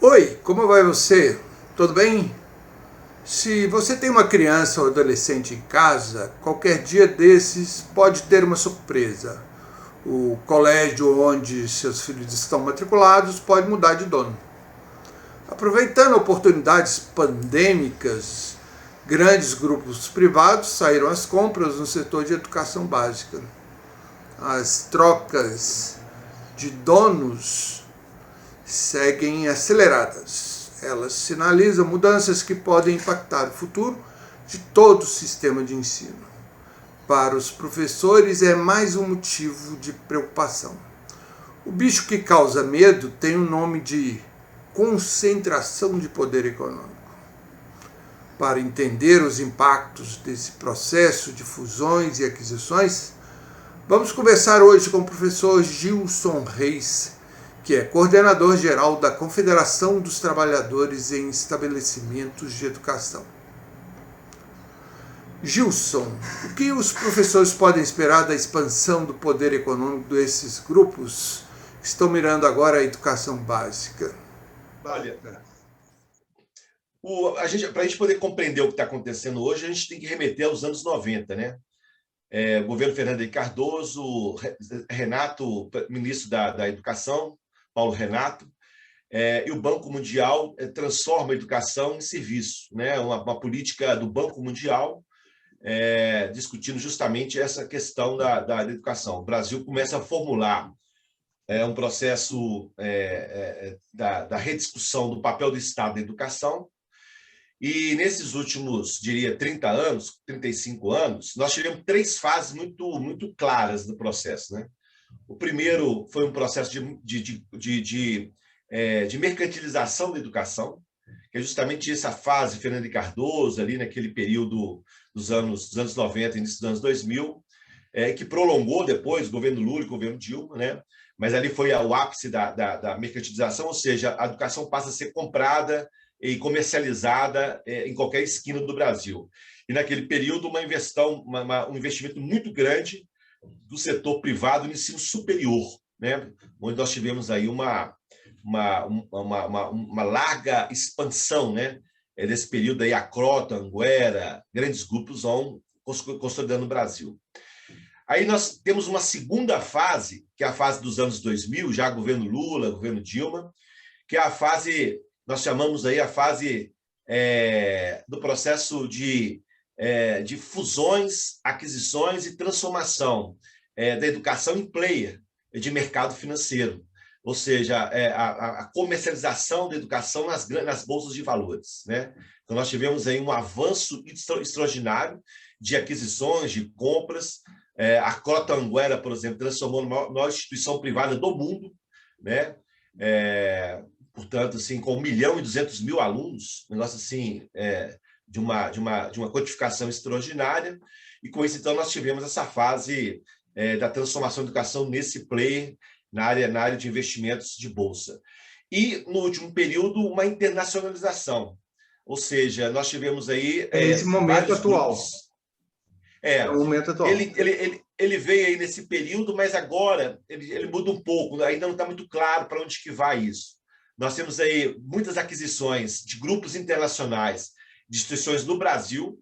Oi, como vai você? Tudo bem? Se você tem uma criança ou adolescente em casa, qualquer dia desses pode ter uma surpresa. O colégio onde seus filhos estão matriculados pode mudar de dono. Aproveitando oportunidades pandêmicas, grandes grupos privados saíram às compras no setor de educação básica. As trocas de donos seguem aceleradas. Elas sinalizam mudanças que podem impactar o futuro de todo o sistema de ensino. Para os professores, é mais um motivo de preocupação. O bicho que causa medo tem o nome de concentração de poder econômico. Para entender os impactos desse processo de fusões e aquisições, vamos conversar hoje com o professor Gilson Reis, que é coordenador geral da Confederação dos Trabalhadores em Estabelecimentos de Educação. Gilson, o que os professores podem esperar da expansão do poder econômico desses grupos que estão mirando agora a educação básica? Olha, para a gente poder compreender o que está acontecendo hoje, a gente tem que remeter aos anos 90, né? O governo Fernando Henrique Cardoso, Renato, ministro da Educação, Paulo Renato, e o Banco Mundial transforma a educação em serviço, né? Uma política do Banco Mundial discutindo justamente essa questão da educação. O Brasil começa a formular um processo da rediscussão do papel do Estado na educação. E nesses últimos, diria, 30 anos, 35 anos, nós tivemos três fases muito claras do processo, né? O primeiro foi um processo de mercantilização da educação, que é justamente essa fase Fernando Henrique Cardoso, ali naquele período dos anos 90, início dos anos 2000, que prolongou depois o governo Lula e o governo Dilma, né? Mas ali foi o ápice da mercantilização, ou seja, a educação passa a ser comprada e comercializada em qualquer esquina do Brasil. E naquele período, um investimento muito grande do setor privado no ensino superior, né? Onde nós tivemos aí uma larga expansão, né? Nesse período aí, a Crota, Anguera, grandes grupos vão consolidando o Brasil. Aí nós temos uma segunda fase, que é a fase dos anos 2000, já governo Lula, governo Dilma, que é a fase, nós chamamos aí a fase do processo de fusões, aquisições e transformação da educação em player de mercado financeiro, ou seja, a comercialização da educação nas bolsas de valores, né? Então, nós tivemos aí um avanço extraordinário de aquisições, de compras. A Crota Anguera, por exemplo, transformou na maior instituição privada do mundo, né? Portanto, assim, com 1.200.000 alunos, um negócio assim, de uma quantificação extraordinária, e com isso, então, nós tivemos essa fase da transformação da educação nesse player na área de investimentos de bolsa. E, no último período, uma internacionalização, ou seja, nós tivemos aí Esse momento atual. grupos. É o momento atual. Ele veio aí nesse período, mas agora ele muda um pouco, ainda não está muito claro para onde que vai isso. Nós temos aí muitas aquisições de grupos internacionais, de instituições no Brasil,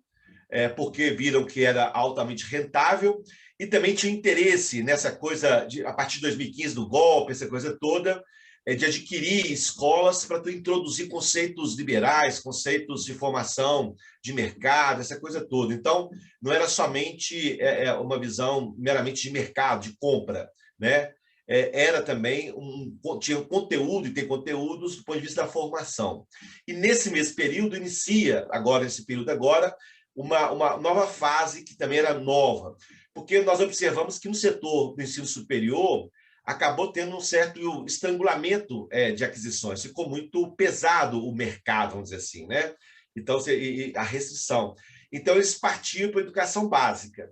porque viram que era altamente rentável, e também tinha interesse nessa coisa, a partir de 2015, do golpe, essa coisa toda, de adquirir escolas para introduzir conceitos liberais, conceitos de formação de mercado, essa coisa toda. Então, não era somente uma visão meramente de mercado, de compra, né? Era também tinha conteúdo, e tem conteúdos do ponto de vista da formação. E nesse mesmo período, nesse período agora, uma nova fase que também era nova, porque nós observamos que no setor do ensino superior acabou tendo um certo estrangulamento de aquisições, ficou muito pesado o mercado, vamos dizer assim, né? Então, a restrição. Então, eles partiam para a educação básica.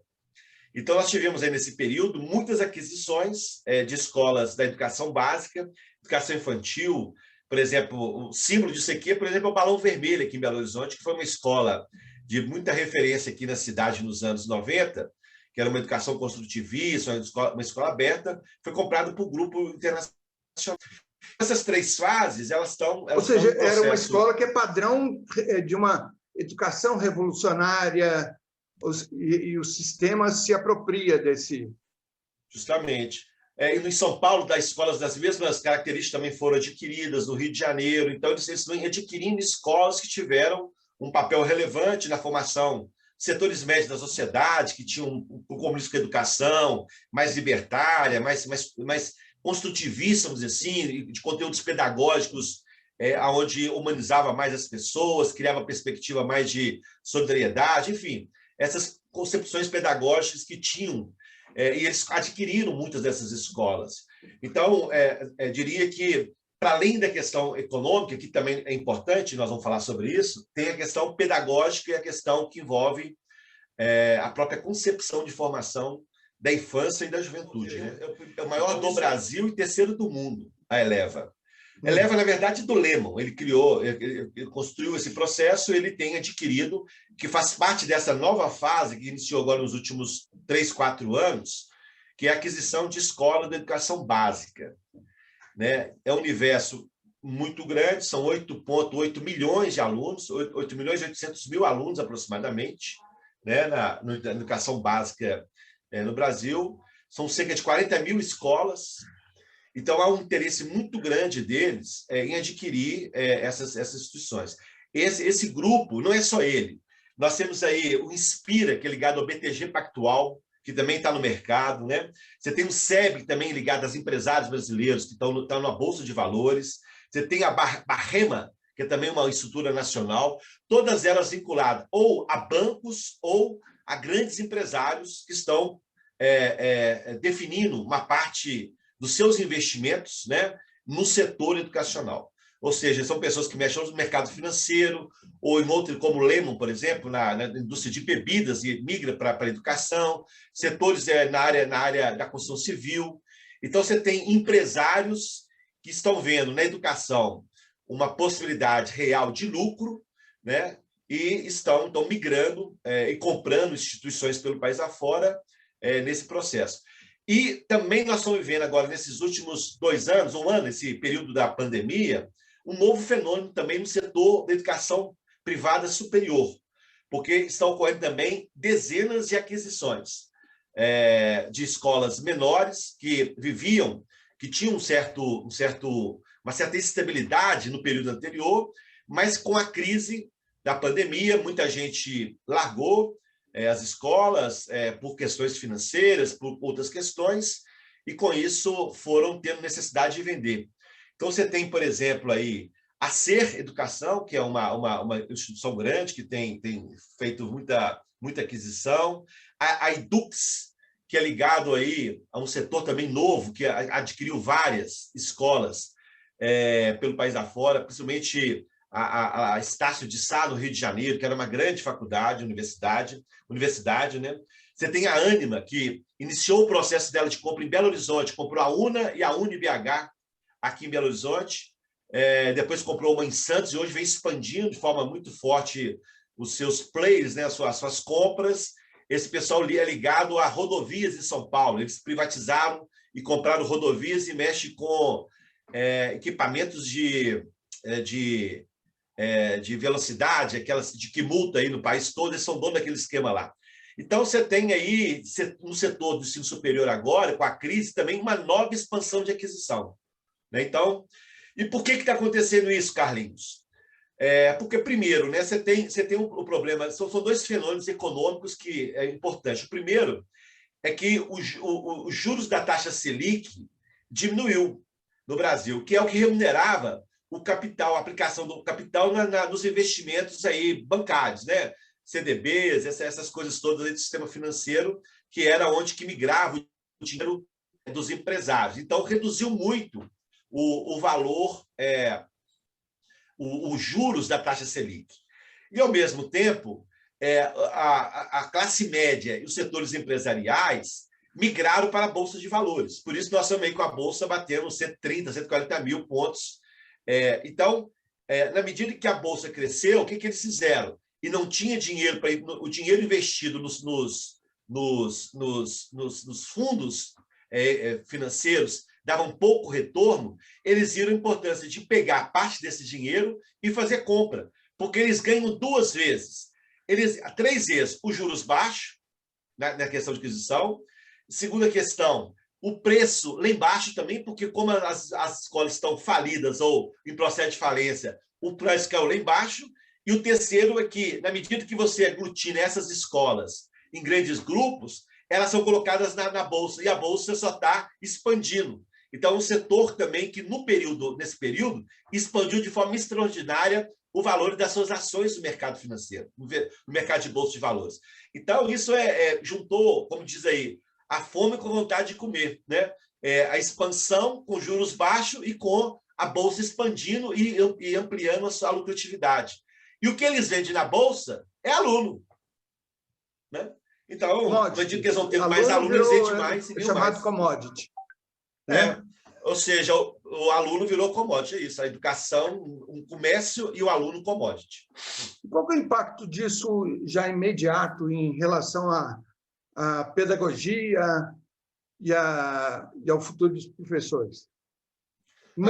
Então, nós tivemos aí nesse período muitas aquisições de escolas da educação básica, educação infantil. Por exemplo, o símbolo disso aqui, por exemplo, é o Balão Vermelho aqui em Belo Horizonte, que foi uma escola de muita referência aqui na cidade nos anos 90, que era uma educação construtivista, uma escola aberta, foi comprado por um grupo internacional. Essas 3 fases, elas estão... Ou seja, era uma escola que é padrão de uma educação revolucionária, e o sistema se apropria desse... Justamente. E no São Paulo, das escolas, das mesmas características também foram adquiridas, no Rio de Janeiro. Então, eles vêm adquirindo escolas que tiveram um papel relevante na formação, setores médios da sociedade, que tinham um compromisso com a educação, mais libertária, mais construtivista, vamos dizer assim, de conteúdos pedagógicos, onde humanizava mais as pessoas, criava perspectiva mais de solidariedade, enfim, essas concepções pedagógicas que tinham, e eles adquiriram muitas dessas escolas. Então, diria que, para além da questão econômica, que também é importante, nós vamos falar sobre isso, tem a questão pedagógica e a questão que envolve a própria concepção de formação da infância e da juventude. Né? É o maior do Brasil e terceiro do mundo, a Eleva. Eleva, na verdade, do Lehman. Ele construiu esse processo, ele tem adquirido, que faz parte dessa nova fase que iniciou agora nos últimos 3, 4 anos, que é a aquisição de escola de educação básica. Né? É um universo muito grande, são 8,8 milhões de alunos, 8 milhões e 800 mil alunos aproximadamente, né? na educação básica no Brasil. São cerca de 40 mil escolas. Então, há um interesse muito grande deles em adquirir essas instituições. Esse grupo, não é só ele. Nós temos aí o Inspira, que é ligado ao BTG Pactual, que também está no mercado. Né? Você tem o SEB, também ligado aos empresários brasileiros, que estão na Bolsa de Valores. Você tem a Barrema, que é também uma estrutura nacional, todas elas vinculadas ou a bancos ou a grandes empresários que estão definindo uma parte dos seus investimentos, né, no setor educacional. Ou seja, são pessoas que mexem no mercado financeiro, ou em outro, como o Lehman, por exemplo, na indústria de bebidas, e migra para a educação, setores na área da construção civil. Então, você tem empresários que estão vendo na educação uma possibilidade real de lucro, né, e estão migrando e comprando instituições pelo país afora nesse processo. E também nós estamos vivendo agora, nesses últimos 2 anos, 1 ano, esse período da pandemia, um novo fenômeno também no setor da educação privada superior, porque estão ocorrendo também dezenas de aquisições de escolas menores que tinham uma certa estabilidade no período anterior, mas com a crise da pandemia, muita gente largou as escolas por questões financeiras, por outras questões, e com isso foram tendo necessidade de vender. Então, você tem, por exemplo, aí a Ser Educação, que é uma instituição grande, que tem feito muita aquisição, a Edux, que é ligado aí a um setor também novo, que adquiriu várias escolas pelo país afora, principalmente a Estácio de Sá, no Rio de Janeiro, que era uma grande faculdade, universidade, né? Você tem a Ânima, que iniciou o processo dela de compra em Belo Horizonte, comprou a UNA e a UniBH aqui em Belo Horizonte, depois comprou uma em Santos e hoje vem expandindo de forma muito forte os seus players, né? as suas compras. Esse pessoal é ligado a rodovias em São Paulo, eles privatizaram e compraram rodovias e mexe com equipamentos de velocidade, aquelas de que multa aí no país todo, eles são donos daquele esquema lá. Então, você tem aí, no setor do ensino superior agora, com a crise, também uma nova expansão de aquisição. Né? Então, e por que está acontecendo isso, Carlinhos? Porque, primeiro, né, você tem um problema, são 2 fenômenos econômicos que é importante. O primeiro é que os juros da taxa Selic diminuiu no Brasil, que é o que remunerava o capital, a aplicação do capital nos investimentos aí bancários, né? CDBs, essas coisas todas aí do sistema financeiro, que era onde que migrava o dinheiro dos empresários. Então, reduziu muito o valor, os juros da taxa Selic. E, ao mesmo tempo, a classe média e os setores empresariais migraram para a Bolsa de Valores. Por isso, nós estamos aí com a Bolsa batendo 130, 140 mil pontos. Então, na medida que a Bolsa cresceu, o que eles fizeram? E não tinha dinheiro para o dinheiro investido nos fundos financeiros davam pouco retorno, eles viram a importância de pegar parte desse dinheiro e fazer compra, porque eles ganham 2 vezes. 3 vezes os juros baixos, na questão de aquisição. Segunda questão, o preço lá embaixo também, porque como as escolas estão falidas ou em processo de falência, o preço caiu lá embaixo. E o terceiro é que, na medida que você aglutina essas escolas em grandes grupos, elas são colocadas na Bolsa, e a Bolsa só está expandindo. Então, um setor também que, nesse período, expandiu de forma extraordinária o valor das suas ações no mercado financeiro, no mercado de bolsa de valores. Então, isso juntou, como diz aí, a fome com vontade de comer, né? A expansão com juros baixos e com a bolsa expandindo e ampliando a sua lucratividade. E o que eles vendem na bolsa é aluno, né? Então, não digo que eles vão ter mais aluno, eles vendem mais e chamado mais. Commodity. Né? Ou seja, o aluno virou commodity, é isso. A educação, um comércio e o aluno commodity. Qual é o impacto disso já imediato em relação à pedagogia e ao futuro dos professores?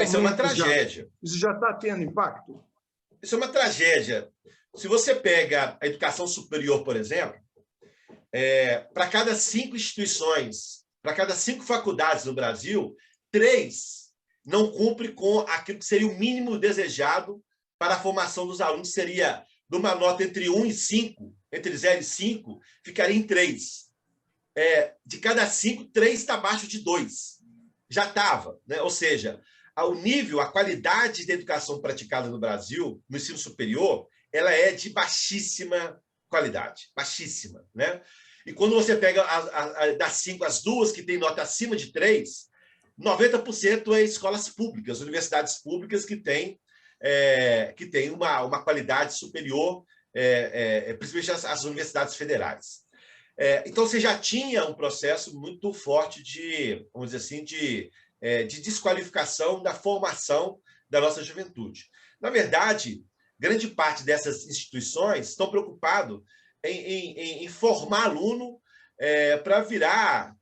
Isso é uma tragédia. Isso já está tendo impacto? Isso é uma tragédia. Se você pega a educação superior, por exemplo, para cada 5 instituições, para cada 5 faculdades no Brasil, 3 não cumprem com aquilo que seria o mínimo desejado para a formação dos alunos, seria de uma nota entre 1 e 5, entre 0 e 5, ficaria em 3. De cada 5, 3 está abaixo de 2. Já estava, né? Ou seja, o nível, a qualidade da educação praticada no Brasil, no ensino superior, ela é de baixíssima qualidade, baixíssima, né? E quando você pega das 5, as 2 que têm nota acima de 3, 90% é escolas públicas, universidades públicas que têm uma qualidade superior, principalmente as universidades federais. Então, você já tinha um processo muito forte de, vamos dizer assim, de desqualificação da formação da nossa juventude. Na verdade, grande parte dessas instituições estão preocupadas em formar aluno para virar,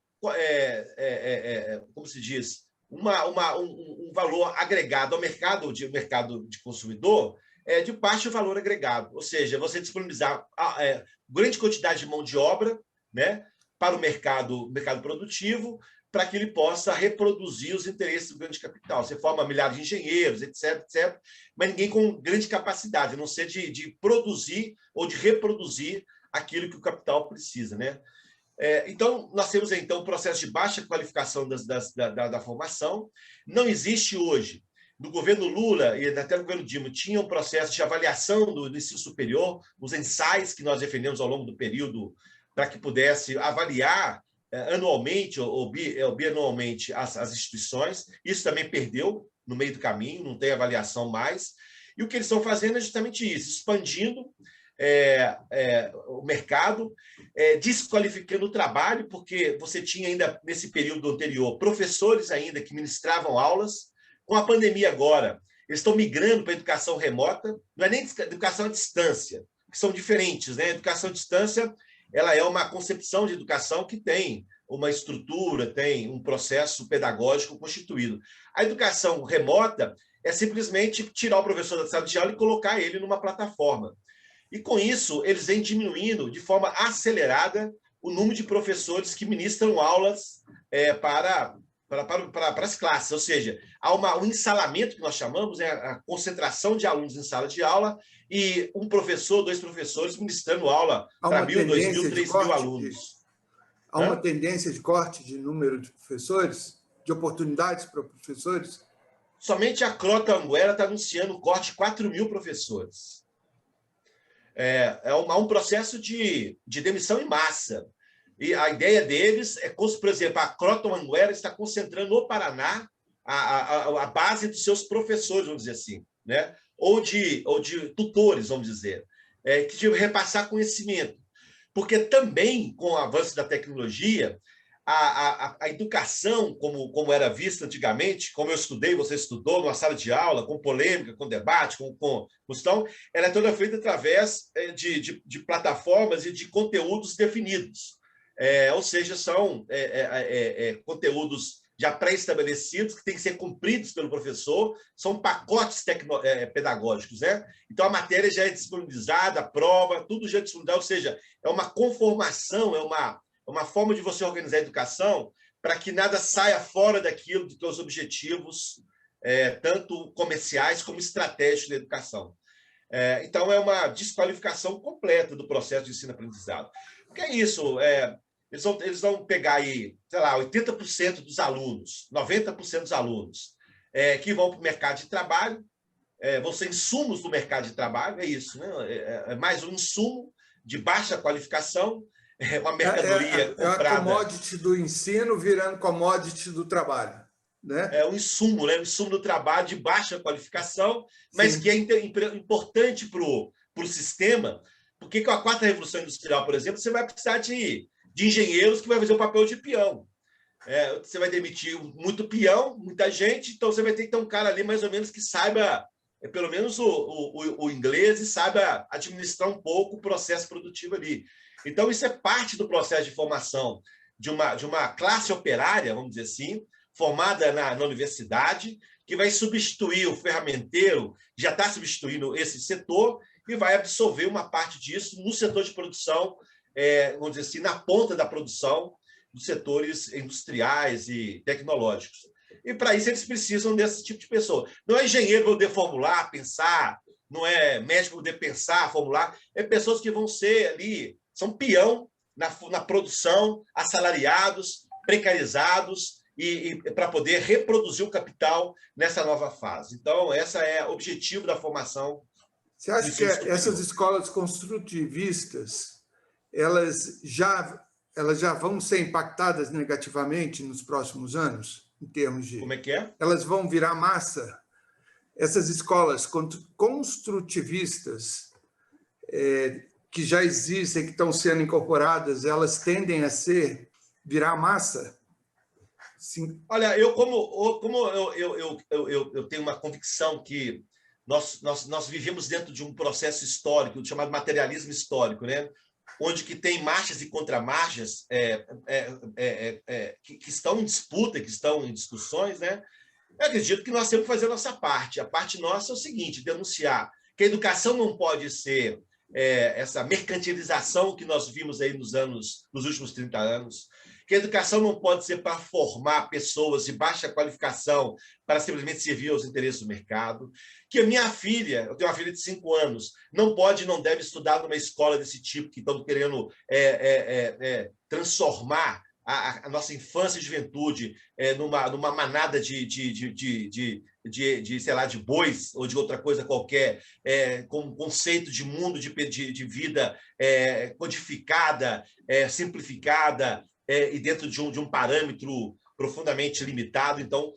como se diz, um valor agregado ao mercado de consumidor de baixo valor agregado. Ou seja, você disponibilizar grande quantidade de mão de obra, né, para o mercado produtivo, para que ele possa reproduzir os interesses do grande capital. Você forma milhares de engenheiros, etc., etc., mas ninguém com grande capacidade, a não ser de produzir ou de reproduzir aquilo que o capital precisa, né? Então, nós temos então um processo de baixa qualificação da formação. Não existe hoje, no governo Lula e até no governo Dilma, tinha um processo de avaliação do ensino superior, os ensaios que nós defendemos ao longo do período, para que pudesse avaliar anualmente ou bianualmente as instituições. Isso também perdeu no meio do caminho, não tem avaliação mais. E o que eles estão fazendo é justamente isso, expandindo o mercado, desqualificando o trabalho, porque você tinha ainda, nesse período anterior, professores ainda que ministravam aulas. Com a pandemia agora, eles estão migrando para a educação remota, não é nem educação à distância, que são diferentes, né? A educação à distância, ela é uma concepção de educação que tem uma estrutura, tem um processo pedagógico constituído. A educação remota é simplesmente tirar o professor da sala de aula e colocar ele numa plataforma. E, com isso, eles vêm diminuindo de forma acelerada o número de professores que ministram aulas para as classes. Ou seja, há um ensalamento, que nós chamamos, a concentração de alunos em sala de aula, e um professor, 2 professores ministrando aula para 1.000, 2.000, 3.000 alunos. Há uma tendência de corte de número de professores, de oportunidades para professores? Somente a Crota Anguera está anunciando o corte de 4.000 professores. Há um processo de demissão em massa. E a ideia deles por exemplo, a Croton Anguera está concentrando no Paraná a base dos seus professores, vamos dizer assim, né? ou de tutores, vamos dizer, que de repassar conhecimento. Porque também, com o avanço da tecnologia, a educação, como era vista antigamente, como eu estudei, você estudou, numa sala de aula, com polêmica, com debate, com questão, ela é toda feita através de plataformas e de conteúdos definidos. Ou seja, são conteúdos já pré-estabelecidos, que têm que ser cumpridos pelo professor, são pacotes pedagógicos, né? Então, a matéria já é disponibilizada, a prova, tudo já é disponibilizado, ou seja, é uma conformação, é uma forma de você organizar a educação para que nada saia fora daquilo, dos seus objetivos, tanto comerciais como estratégicos da educação. Então, é uma desqualificação completa do processo de ensino-aprendizado. Porque é isso, eles vão pegar aí, sei lá, 80% dos alunos, 90% dos alunos que vão para o mercado de trabalho, vão ser insumos do mercado de trabalho, é isso, né? É mais um insumo de baixa qualificação, uma mercadoria É a comprada. commodity do ensino virando commodity do trabalho, né? É um insumo, né? Um insumo do trabalho de baixa qualificação, mas que Sim. é importante para o sistema, porque com a quarta revolução industrial, por exemplo, você vai precisar de engenheiros que vai fazer o papel de peão. Você vai demitir muito peão, muita gente, então você vai ter que ter um cara ali mais ou menos que saiba pelo menos o inglês e saiba administrar um pouco o processo produtivo ali. Então, isso é parte do processo de formação de uma classe operária, vamos dizer assim, formada na universidade, que vai substituir o ferramenteiro, já está substituindo esse setor, e vai absorver uma parte disso no setor de produção, vamos dizer assim, na ponta da produção dos setores industriais e tecnológicos. E para isso eles precisam desse tipo de pessoa. Não é engenheiro poder formular, pensar, não é médico poder pensar, formular, é pessoas que vão ser ali, são peão na produção, assalariados, precarizados, e para poder reproduzir o capital nessa nova fase. Então, esse é o objetivo da formação. Você acha que essas escolas construtivistas, elas já vão ser impactadas negativamente nos próximos anos, em termos de... Como é que é? Elas vão virar massa? Essas escolas construtivistas que já existem, que estão sendo incorporadas, elas tendem a virar massa? Sim. Olha, eu tenho uma convicção que nós vivemos dentro de um processo histórico chamado materialismo histórico, né? Onde que tem marchas e contramarchas que estão em disputa, que estão em discussões, né? Eu acredito que nós temos que fazer a nossa parte. A parte nossa é o seguinte, denunciar que a educação não pode ser essa mercantilização que nós vimos aí nos últimos 30 anos, que a educação não pode ser para formar pessoas de baixa qualificação para simplesmente servir aos interesses do mercado, que a minha filha, eu tenho uma filha de 5 anos, não pode e não deve estudar numa escola desse tipo, que estão querendo transformar a nossa infância e juventude numa manada sei lá, de bois ou de outra coisa qualquer, com um conceito de mundo, de vida codificada, simplificada, e dentro de um parâmetro profundamente limitado. Então,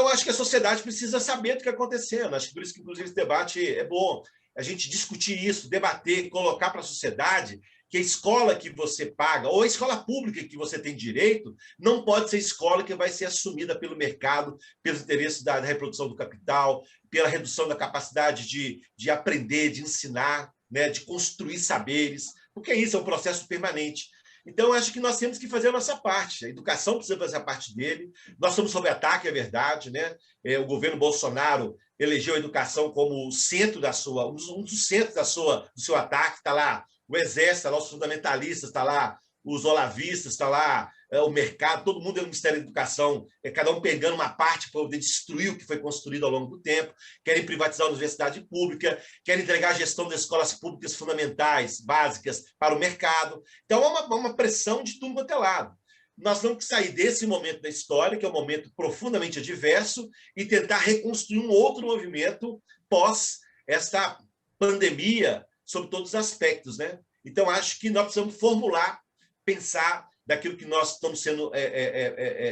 acho que a sociedade precisa saber do que está acontecendo. Acho que por isso que, inclusive, esse debate é bom. A gente discutir isso, debater, colocar para a sociedade que a escola que você paga, ou a escola pública que você tem direito, não pode ser escola que vai ser assumida pelo mercado, pelos interesses da reprodução do capital, pela redução da capacidade de aprender, de ensinar, né, de construir saberes, porque isso é um processo permanente. Então, acho que nós temos que fazer a nossa parte. A educação precisa fazer a parte dele. Nós estamos sob ataque, é verdade, né? O governo Bolsonaro elegeu a educação como o centro um dos centros do seu ataque. Está lá o Exército, está lá os fundamentalistas, está lá os olavistas, está lá o mercado, todo mundo é no Ministério da Educação, cada um pegando uma parte para poder destruir o que foi construído ao longo do tempo, querem privatizar a universidade pública, querem entregar a gestão das escolas públicas fundamentais, básicas, para o mercado. Então, é uma pressão de tudo quanto é lado. Nós temos que sair desse momento da história, que é um momento profundamente adverso, e tentar reconstruir um outro movimento pós esta pandemia, sob todos os aspectos, né? Então, acho que nós precisamos formular, pensar daquilo que nós estamos sendo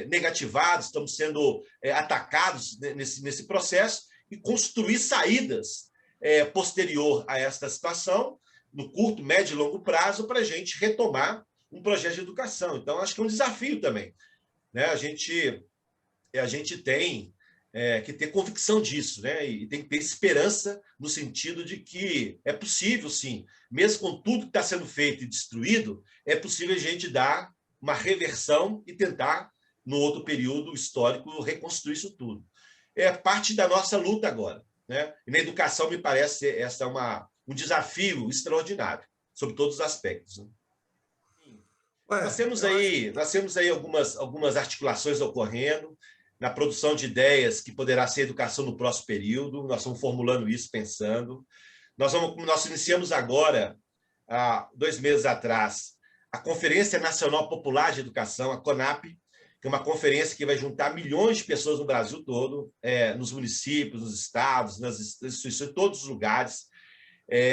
negativados, estamos sendo atacados nesse processo e construir saídas posterior a esta situação, no curto, médio e longo prazo, para a gente retomar um projeto de educação. Então, acho que é um desafio também, né? A gente tem que ter convicção disso, né? E tem que ter esperança no sentido de que é possível, sim, mesmo com tudo que está sendo feito e destruído, é possível a gente dar uma reversão e tentar no outro período histórico, reconstruir isso tudo. É parte da nossa luta agora, né? E na educação, me parece, essa é um desafio extraordinário, sobre todos os aspectos, né? Ué, eu acho que Nós temos aí algumas articulações ocorrendo na produção de ideias que poderá ser educação no próximo período. Nós estamos formulando isso, pensando. Nós iniciamos agora, há 2 meses atrás, a Conferência Nacional Popular de Educação, a CONAP, que é uma conferência que vai juntar milhões de pessoas no Brasil todo, nos municípios, nos estados, nas instituições, em todos os lugares.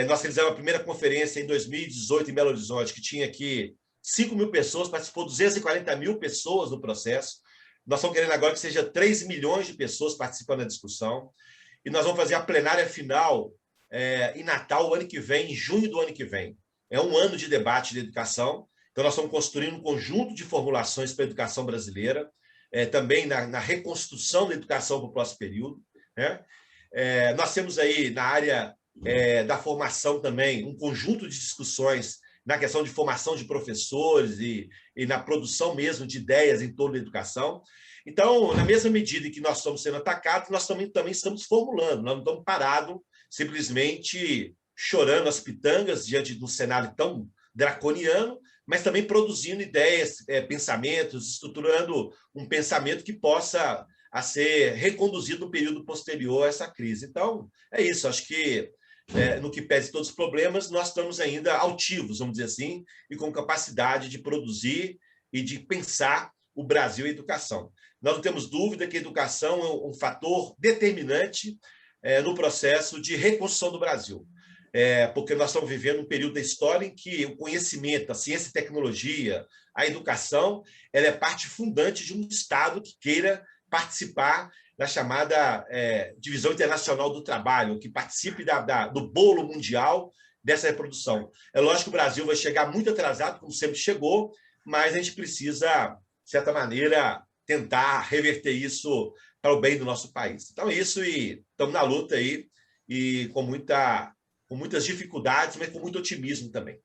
Nós realizamos a primeira conferência em 2018 em Belo Horizonte, que tinha aqui 5 mil pessoas, participou 240 mil pessoas no processo. Nós estamos querendo agora que seja 3 milhões de pessoas participando da discussão. E nós vamos fazer a plenária final em Natal, o ano que vem, em junho do ano que vem. É um ano de debate de educação. Então, nós estamos construindo um conjunto de formulações para a educação brasileira, também na reconstrução da educação para o próximo período, né? Nós temos aí, na área da formação também, um conjunto de discussões na questão de formação de professores e na produção mesmo de ideias em torno da educação. Então, na mesma medida em que nós estamos sendo atacados, nós também estamos formulando, nós não estamos parados, simplesmente chorando as pitangas diante de um cenário tão draconiano, mas também produzindo ideias, pensamentos, estruturando um pensamento que possa ser reconduzido no período posterior a essa crise. Então, é isso, acho que no que pese todos os problemas, nós estamos ainda altivos, vamos dizer assim, e com capacidade de produzir e de pensar o Brasil e a educação. Nós não temos dúvida que a educação é um fator determinante no processo de reconstrução do Brasil. Porque nós estamos vivendo um período da história em que o conhecimento, a ciência e tecnologia, a educação, ela é parte fundante de um Estado que queira participar da chamada Divisão Internacional do Trabalho, que participe do bolo mundial dessa reprodução. É lógico que o Brasil vai chegar muito atrasado, como sempre chegou, mas a gente precisa, de certa maneira, tentar reverter isso para o bem do nosso país. Então é isso, e estamos na luta aí, e com muitas dificuldades, mas com muito otimismo também.